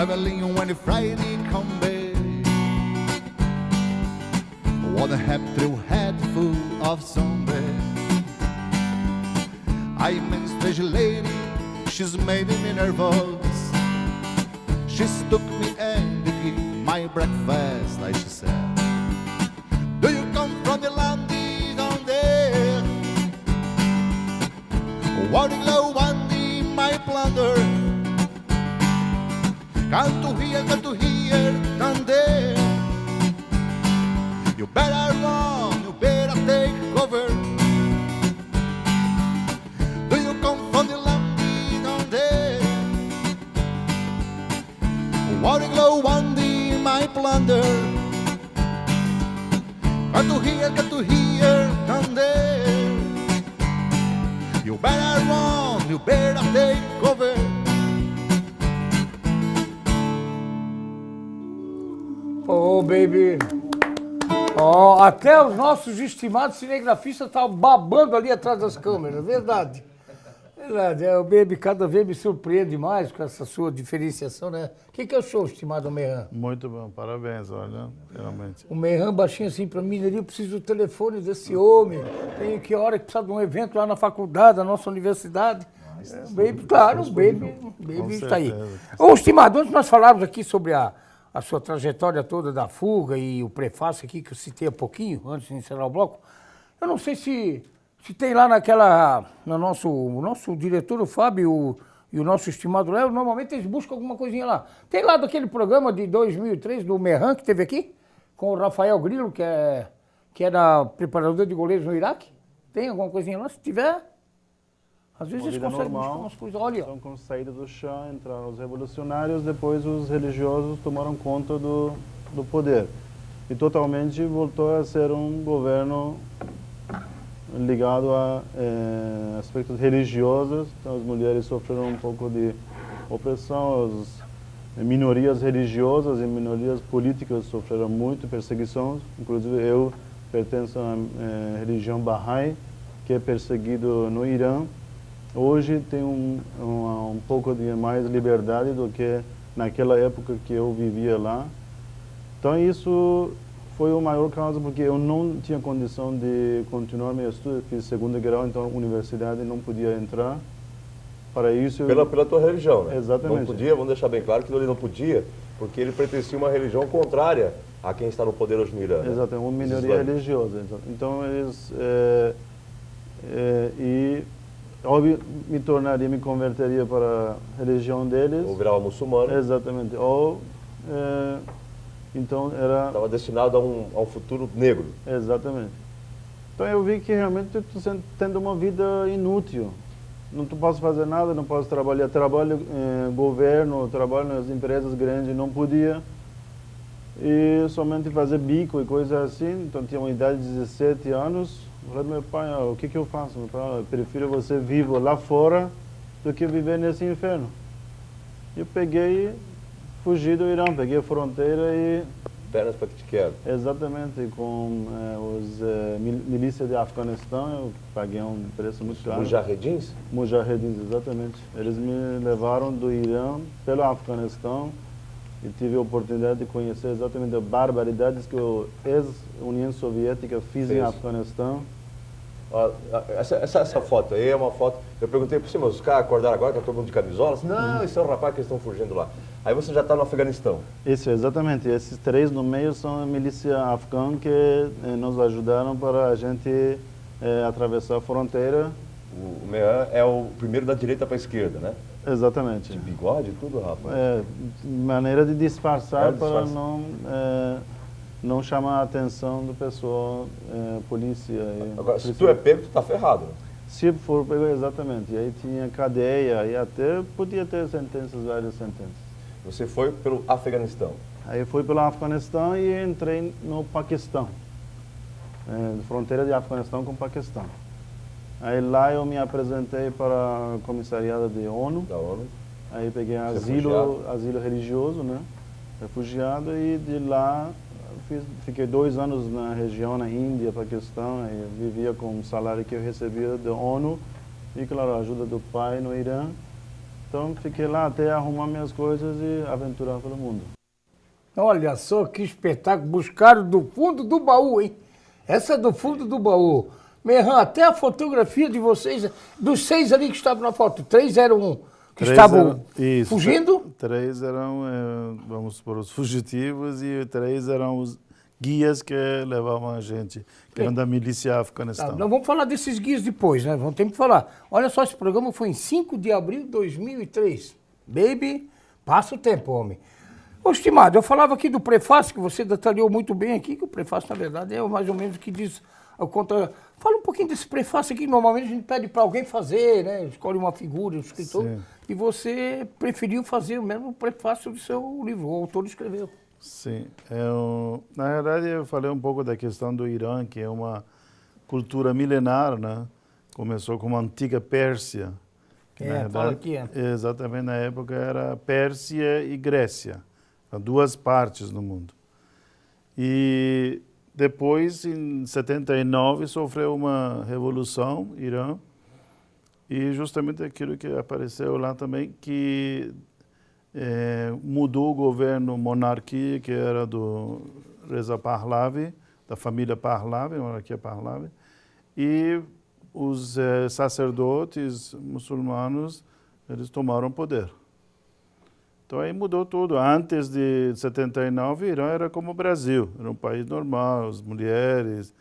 traveling when Friday come back. What a happy head full of zombies. I met a strange lady, she's made me nervous. She took me and gave my breakfast, like she said. Do you come from the land down there? What glow on the my plunder? Can't to hear, down there. You better run, you better take cover. Do you come from the land down there? What glow on the my plunder? Got to hear, down there. You better run, you better take cover. Oh, baby. Oh, até os nossos estimados cinegrafistas estavam babando ali atrás das câmeras, verdade. Verdade, o Baby cada vez me surpreende mais com essa sua diferenciação, né? O que é o show, estimado Merran? Muito bom, parabéns, olha, realmente. O Merran baixinho assim pra mim, eu preciso do telefone desse homem, tem que hora que precisa de um evento lá na faculdade, na nossa universidade. O Baby, claro, o Baby está aí. Ô, estimado, antes nós falávamos aqui sobre a sua trajetória toda da fuga e o prefácio aqui que eu citei há pouquinho, antes de encerrar o bloco, eu não sei se tem lá o nosso diretor, o Fábio, e o nosso estimado Léo, normalmente eles buscam alguma coisinha lá. Tem lá daquele programa de 2003 do Merran que teve aqui, com o Rafael Grilo, que era preparador de goleiros no Iraque? Tem alguma coisinha lá? Se tiver, às vezes eles conseguem buscar umas coisas. Olha. Então, com saída do chão, entraram os revolucionários, depois os religiosos tomaram conta do poder. E totalmente voltou a ser um governo ligado a aspectos religiosos. Então, as mulheres sofreram um pouco de opressão, as minorias religiosas e minorias políticas sofreram muito perseguição. Inclusive, eu pertenço à religião Bahá'í, que é perseguido no Irã. Hoje tem um pouco de mais liberdade do que naquela época que eu vivia lá. Então isso foi o maior caso, porque eu não tinha condição de continuar meu estudo, fiz segundo grau, então a universidade não podia entrar. Para isso... Pela tua religião, né? Exatamente. Não podia, vamos deixar bem claro que ele não podia, porque ele pertencia a uma religião contrária a quem está no poder hoje no Irã. Né? Exatamente, uma minoria religiosa. Então eles... ou me converteria para a religião deles. Ou virava muçulmano. Exatamente. Ou... então era... Estava destinado a um futuro negro. Exatamente. Então eu vi que realmente estou tendo uma vida inútil. Não posso fazer nada, não posso trabalhar. Trabalho em governo, trabalho nas empresas grandes, não podia. E somente fazer bico e coisas assim. Então tinha uma idade de 17 anos. Eu falei, meu pai, o que eu faço? Meu pai, eu prefiro você vivo lá fora do que viver nesse inferno. Eu peguei, fugi do Irã, peguei a fronteira e... Pernas para que te quero. Exatamente, com os milícias de Afeganistão, eu paguei um preço muito caro. Mujahedins? Mujahedins, exatamente. Eles me levaram do Irã pelo Afeganistão e tive a oportunidade de conhecer exatamente as barbaridades que a ex-União Soviética fez em Afeganistão. Essa foto aí é uma foto... Eu perguntei para você, mas os caras acordaram agora, tá todo mundo de camisola? Não, esse é o rapaz que eles estão fugindo lá. Aí você já está no Afeganistão. Isso, exatamente. Esses três no meio são a milícia afegã que nos ajudaram para a gente atravessar a fronteira. O Merran é o primeiro da direita para a esquerda, né? Exatamente. De bigode e tudo, rapaz. Maneira de disfarçar para não chamar a atenção do pessoal, polícia. Agora, se tu é pego, tu tá ferrado. Né? Se for pego, exatamente. E aí tinha cadeia, e até podia ter sentenças, várias sentenças. Você foi pelo Afeganistão. Aí fui pelo Afeganistão e entrei no Paquistão. Fronteira de Afeganistão com o Paquistão. Aí lá eu me apresentei para a comissariada da ONU. Aí peguei asilo religioso, né? Refugiado, e de lá fiquei 2 anos na região, na Índia, Paquistão, e vivia com o salário que eu recebia da ONU e, claro, a ajuda do pai no Irã. Então fiquei lá até arrumar minhas coisas e aventurar pelo mundo. Olha só que espetáculo, buscaram do fundo do baú, hein? Essa é do fundo do baú. Merran, até a fotografia de vocês, dos 6 ali que estavam na foto, 3 eram que estavam fugindo? 3 eram, vamos supor, os fugitivos e 3 eram os guias que levavam a gente, que eram da milícia Afeganistão. Tá, nós vamos falar desses guias depois, né? Vamos ter que falar. Olha só, esse programa foi em 5 de abril de 2003. Baby, passa o tempo, homem. Ô, estimado, eu falava aqui do prefácio, que você detalhou muito bem aqui, que o prefácio, na verdade, é mais ou menos o que diz a conta. Fala um pouquinho desse prefácio aqui, normalmente a gente pede para alguém fazer, né? Escolhe uma figura, um escritor, Sim. e você preferiu fazer o mesmo prefácio do seu livro, o autor escreveu. Sim. Na verdade, eu falei um pouco da questão do Irã, que é uma cultura milenar, né? Começou como a antiga Pérsia. Que, na verdade, fala aqui, é. Exatamente, na época era Pérsia e Grécia. Duas partes no mundo. E depois, em 79, sofreu uma revolução, Irã, e justamente aquilo que apareceu lá também, que mudou o governo monarquia, que era do Reza Pahlavi, da família Pahlavi, monarquia Pahlavi, e os sacerdotes muçulmanos, eles tomaram poder. Então aí mudou tudo. Antes de 79, Irã era como o Brasil, era um país normal, as mulheres,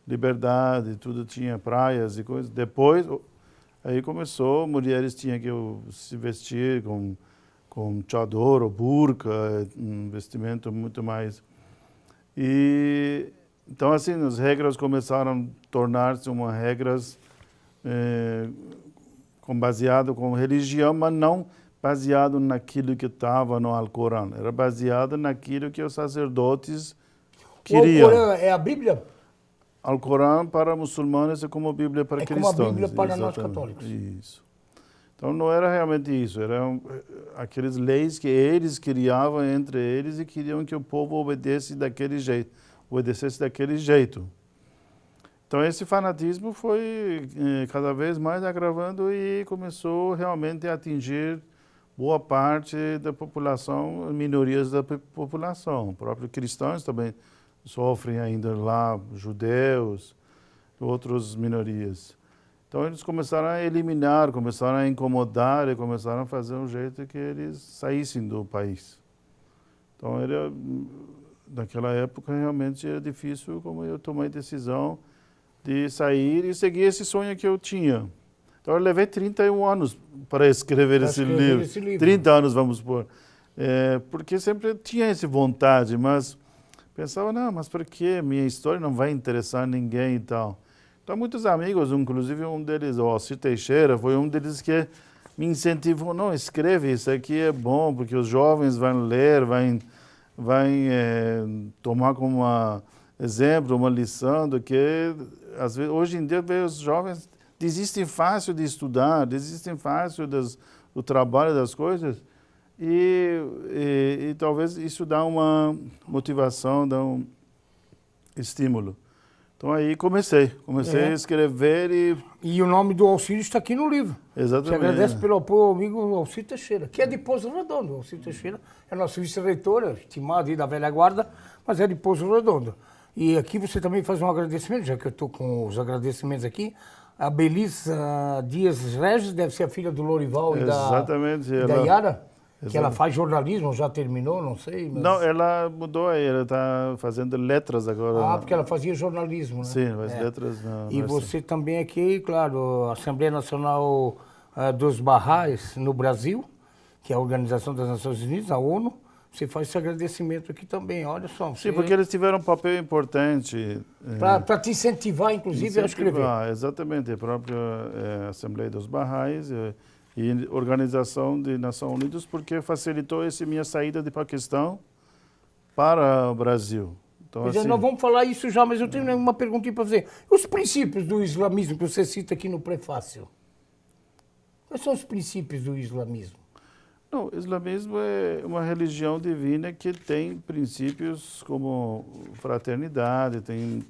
liberdade, tudo tinha praias e coisas. Depois, aí começou, mulheres tinham que se vestir com chador ou burca, um vestimento muito mais. E então assim, as regras começaram a tornar-se umas regras baseado com religião, mas não baseado naquilo que estava no Alcorão. Era baseado naquilo que os sacerdotes queriam. O Alcorão é a Bíblia? Alcorão para muçulmanos é como a Bíblia para cristãos. Como a Bíblia para exatamente. nós católicos. Isso. Então não era realmente isso, eram aquelas leis que eles criavam entre eles e queriam que o povo obedecesse daquele jeito. Então esse fanatismo foi cada vez mais agravando e começou realmente a atingir boa parte da população, minorias da população. Próprios cristãos também sofrem ainda lá, judeus, outras minorias. Então eles começaram a eliminar, começaram a incomodar e começaram a fazer um jeito que eles saíssem do país. Então naquela época realmente era difícil, como eu tomei a decisão de sair e seguir esse sonho que eu tinha. Então eu levei 31 anos para escrever esse livro. 30 anos, vamos supor. Porque sempre tinha essa vontade, mas pensava, não, mas por que minha história não vai interessar ninguém e tal. Então muitos amigos, inclusive um deles, o Alcir Teixeira, foi um deles que me incentivou, não, escreve, isso aqui é bom, porque os jovens vão ler, vão tomar como exemplo, uma lição do que, às vezes, hoje em dia, os jovens desistem fácil de estudar, desistem fácil do trabalho, das coisas, e talvez isso dá uma motivação, dá um estímulo. Então aí comecei a escrever E o nome do Alcir está aqui no livro. Exatamente. Te agradece pelo apoio ao amigo Alcir Teixeira, que é de Pouso Redondo. O Alcir Teixeira é nosso vice-reitor, estimado aí da velha guarda, mas é de Pouso Redondo. E aqui você também faz um agradecimento, já que eu estou com os agradecimentos aqui. A Belisa Dias Regis, deve ser a filha do Lorival e da Yara, que ela faz jornalismo, já terminou, não sei. Mas... Não, ela mudou aí, ela está fazendo letras agora. Porque ela fazia jornalismo, né? Sim, faz letras. E você também aqui, claro, a Assembleia Nacional dos Bahá'ís no Brasil, que é a Organização das Nações Unidas, a ONU, você faz esse agradecimento aqui também, olha só. Sim, porque eles tiveram um papel importante. Para te incentivar, inclusive, a escrever. Exatamente, a própria Assembleia dos Bahá'ís e Organização das Nações Unidas, porque facilitou essa minha saída de Paquistão para o Brasil. Então, Assim, nós vamos falar isso já, mas eu tenho uma perguntinha para fazer. Os princípios do islamismo que você cita aqui no prefácio? Quais são os princípios do islamismo? Não, o islamismo é uma religião divina que tem princípios como fraternidade, tem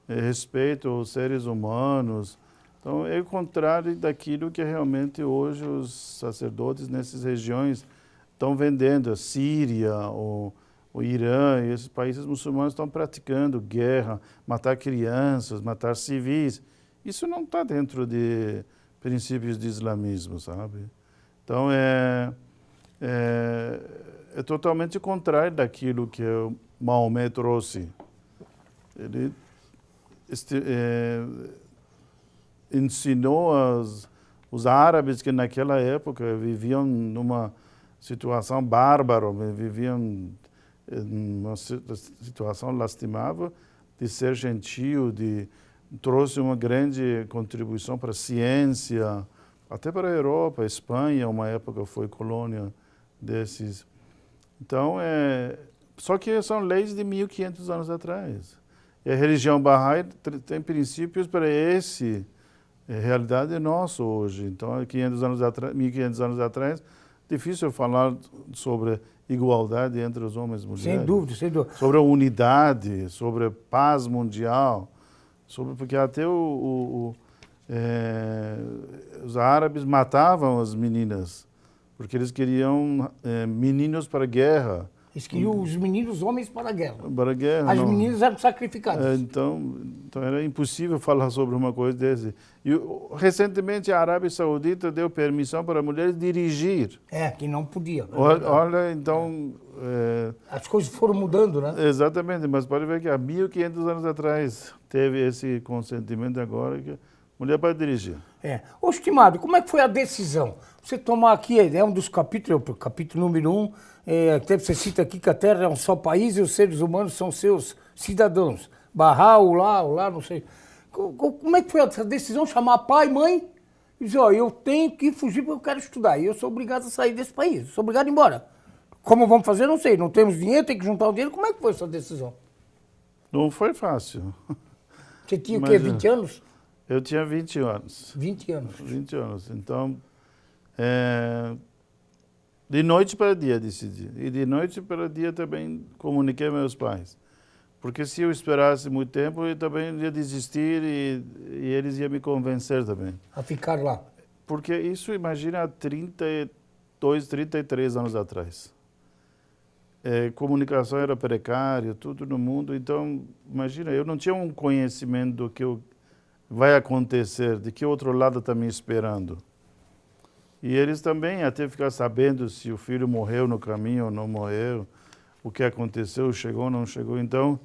respeito aos seres humanos, Então, é o contrário daquilo que realmente hoje os sacerdotes nessas regiões estão vendendo. A Síria, o Irã e esses países muçulmanos estão praticando guerra, matar crianças, matar civis. Isso não está dentro de princípios de islamismo, sabe? Então, é totalmente contrário daquilo que o Maomé trouxe. Ele ensinou os árabes que naquela época viviam numa situação bárbara, viviam numa situação lastimável, de ser gentil, trouxe uma grande contribuição para a ciência, até para a Europa. A Espanha, uma época, foi colônia desses. Então, só que são leis de 1500 anos atrás. E a religião Bahá'í tem princípios para realidade nossa hoje. Então, 1500 anos atrás, difícil falar sobre igualdade entre os homens e mulheres. Sem dúvida, sem dúvida. Sobre a unidade, sobre a paz mundial, porque até os árabes matavam as meninas, porque eles queriam meninos para a guerra. Eles queriam os meninos homens para a guerra. Para a guerra, As não. meninas eram sacrificadas. Então era impossível falar sobre uma coisa dessa. E recentemente a Arábia Saudita deu permissão para mulheres dirigir. Que não podia. Olha, então... As coisas foram mudando, né? Exatamente, mas pode ver que há 1500 anos atrás teve esse consentimento agora que a mulher pode dirigir. Ô, estimado, como é que foi a decisão? Você tomar aqui, um dos capítulos, o capítulo número 1, até você cita aqui que a Terra é um só país e os seres humanos são seus cidadãos. Barrar, o lá, não sei. Como é que foi essa decisão? Chamar pai, mãe e dizer, eu tenho que fugir porque eu quero estudar. E eu sou obrigado a sair desse país, sou obrigado a ir embora. Como vamos fazer, não sei. Não temos dinheiro, tem que juntar o dinheiro. Como é que foi essa decisão? Não foi fácil. Você tinha o quê, 20 anos? Eu tinha 20 anos. 20 anos. 20 anos. Então, de noite para dia decidi. E de noite para dia também comuniquei aos meus pais. Porque se eu esperasse muito tempo, eu também ia desistir e eles iam me convencer também. A ficar lá. Porque isso, imagina, há 32, 33 anos atrás. Comunicação era precária, tudo no mundo. Então, imagina, eu não tinha um conhecimento do que vai acontecer, de que outro lado está me esperando. E eles também, até ficar sabendo se o filho morreu no caminho ou não morreu, o que aconteceu, chegou ou não chegou. Então,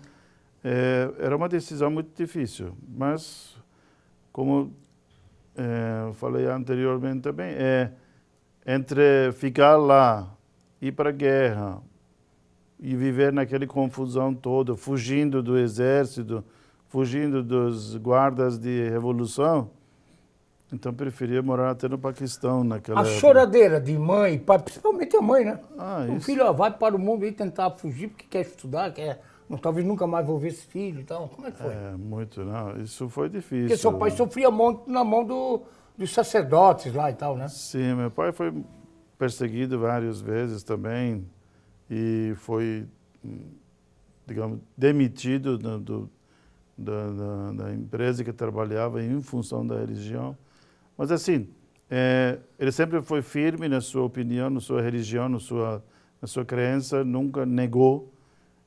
era uma decisão muito difícil. Mas, como falei anteriormente também, entre ficar lá, ir para a guerra e viver naquela confusão toda, fugindo do exército, fugindo dos guardas de revolução, então preferia morar até no Paquistão naquela época. Choradeira de mãe, pai, principalmente a mãe, né? O isso. filho vai para o mundo e tentar fugir porque quer estudar, talvez nunca mais vou ver esse filho e tal. Como é que foi? Muito, não. Isso foi difícil. Porque seu pai sofria muito na mão dos sacerdotes lá e tal, né? Sim, meu pai foi perseguido várias vezes também e foi, digamos, demitido da empresa que trabalhava em função da religião. Mas assim, ele sempre foi firme na sua opinião, na sua religião, na sua crença, nunca negou.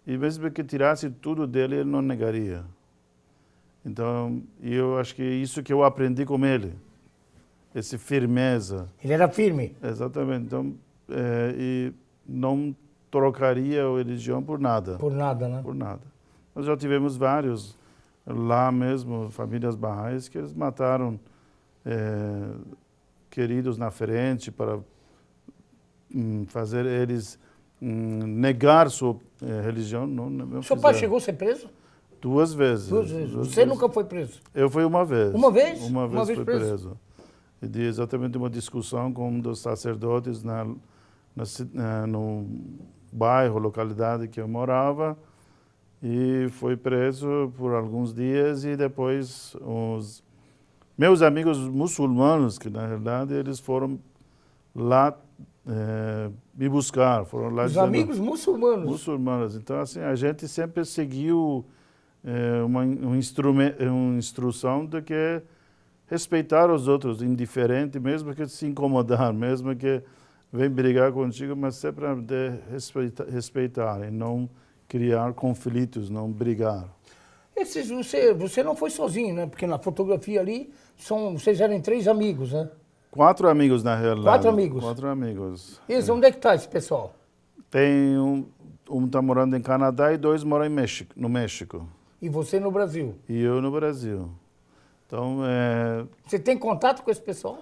E mesmo que tirasse tudo dele, ele não negaria. Então, eu acho que isso que eu aprendi com ele, essa firmeza. Ele era firme. Exatamente. Então, e não trocaria a religião por nada. Por nada, né? Por nada. Nós já tivemos vários lá mesmo, famílias Bahá'ís, que eles mataram queridos na frente para fazer eles negar sua religião. Não Seu pai chegou a ser preso? 2 vezes. 2 vezes. Você nunca foi preso? Eu fui uma vez. Uma vez? Uma vez fui preso? preso. E de exatamente uma discussão com um dos sacerdotes no bairro, localidade que eu morava, e fui preso por alguns dias e depois os meus amigos muçulmanos, que na realidade eles foram lá me buscar, foram lá. Os amigos muçulmanos? Muçulmanos. Então assim, a gente sempre seguiu uma instrução de que respeitar os outros, indiferente, mesmo que se incomodar, mesmo que vem brigar contigo, mas sempre respeitar e não criar conflitos, não brigar. Você não foi sozinho, né? Porque na fotografia ali, vocês eram 3 amigos, né? 4 amigos, na realidade. 4 amigos? 4 amigos. Onde é que está esse pessoal? Tem um está morando em Canadá e 2 moram no México. E você no Brasil? E eu no Brasil. Então, Você tem contato com esse pessoal?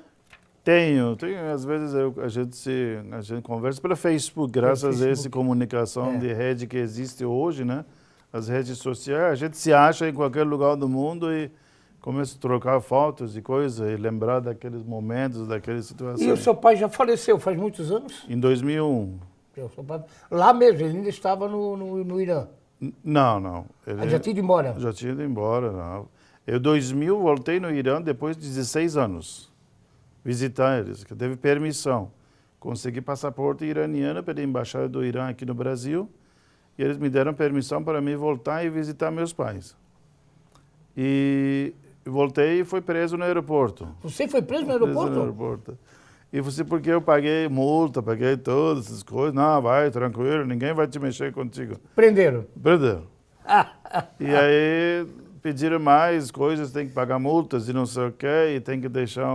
Tenho. Às vezes a gente conversa pelo Facebook, graças a essa comunicação de rede que existe hoje, né? As redes sociais, a gente se acha em qualquer lugar do mundo e começa a trocar fotos e coisas e lembrar daqueles momentos, daquelas situações. E o seu pai já faleceu faz muitos anos? Em 2001. Lá mesmo, ele ainda estava no Irã? Não. Ele já tinha ido embora? Já tinha ido embora, não. Eu, em 2000, voltei no Irã depois de 16 anos. Visitar eles, que teve permissão. Consegui passaporte iraniano pela Embaixada do Irã aqui no Brasil e eles me deram permissão para mim voltar e visitar meus pais. E voltei e fui preso no aeroporto. Você foi preso no aeroporto? Preso no aeroporto. E você, porque eu paguei multa, paguei todas essas coisas. Não, vai, tranquilo, ninguém vai te mexer contigo. Prenderam? Prenderam. E aí pediram mais coisas, tem que pagar multas e não sei o quê, e tem que deixar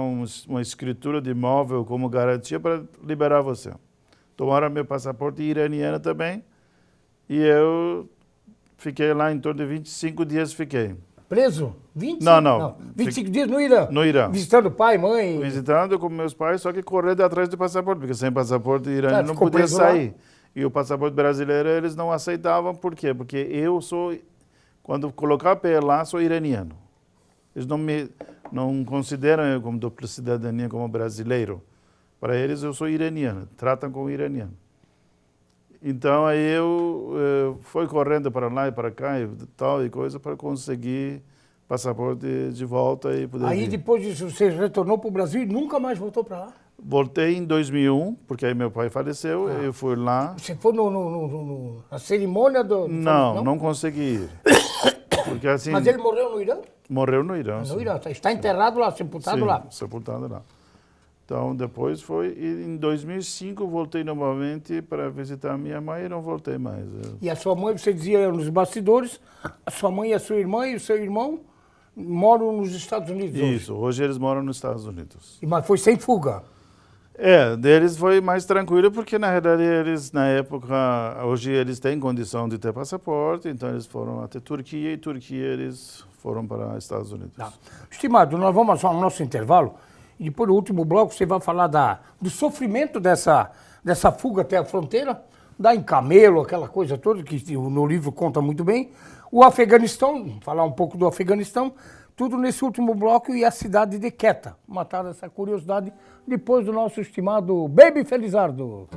uma escritura de imóvel como garantia para liberar você. Tomaram meu passaporte iraniano também, e eu fiquei lá em torno de 25 dias, fiquei. Preso? 25? Não. 25 dias no Irã? No Irã. Visitando pai, mãe? Visitando com meus pais, só que correndo atrás do passaporte, porque sem passaporte iraniano não podia sair. E o passaporte brasileiro eles não aceitavam, por quê? Porque eu sou... Quando colocar o pé lá, sou iraniano. Eles não consideram eu como dupla cidadania, como brasileiro. Para eles, eu sou iraniano, tratam como iraniano. Então, aí eu fui correndo para lá e para cá e tal e coisa para conseguir passaporte de volta e poder Aí, vir. depois disso, você retornou para o Brasil e nunca mais voltou para lá? Voltei em 2001, porque aí meu pai faleceu, eu fui lá. Você foi na cerimônia do... Não consegui ir. Porque, assim, Mas ele morreu no Irã? morreu no Irã. No sim. Irã, está enterrado lá, sepultado Sim, lá. sepultado lá. Então, depois foi... E em 2005, voltei novamente para visitar a minha mãe e não voltei mais. E a sua mãe, você dizia nos bastidores, a sua mãe, a sua irmã e o seu irmão moram nos Estados Unidos hoje. Isso, hoje eles moram nos Estados Unidos. Mas foi sem fuga? Deles foi mais tranquilo, porque na verdade eles, na época, hoje eles têm condição de ter passaporte, então eles foram até Turquia e Turquia eles foram para os Estados Unidos. Tá. Estimado, nós vamos ao nosso intervalo e depois no último bloco você vai falar do sofrimento dessa fuga até a fronteira, dar em camelo, aquela coisa toda que no livro conta muito bem. O Afeganistão, falar um pouco do Afeganistão, tudo nesse último bloco e a cidade de Quetta. Matar essa curiosidade depois do nosso estimado Baby Felizardo.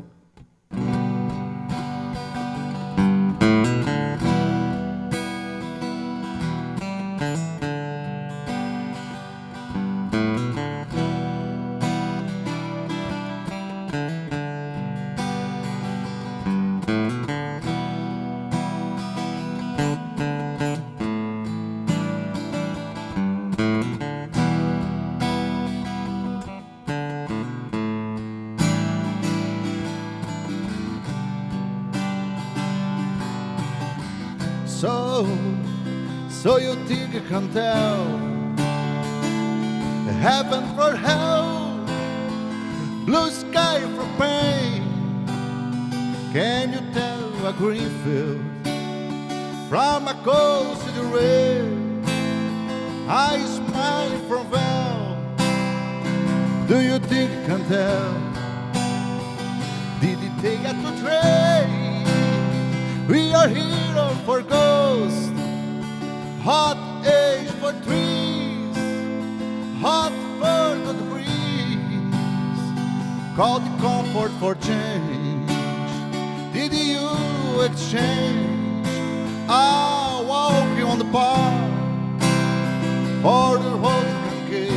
So you think you can tell heaven for hell, blue sky for pain? Can you tell a green field from a coast to the rain? I smile from hell. Do you think you can tell? Did it take us to train? We are here for ghosts, hot age for trees, hot for the breeze, call the comfort for change. Did you exchange a walking on the park for the holding cage?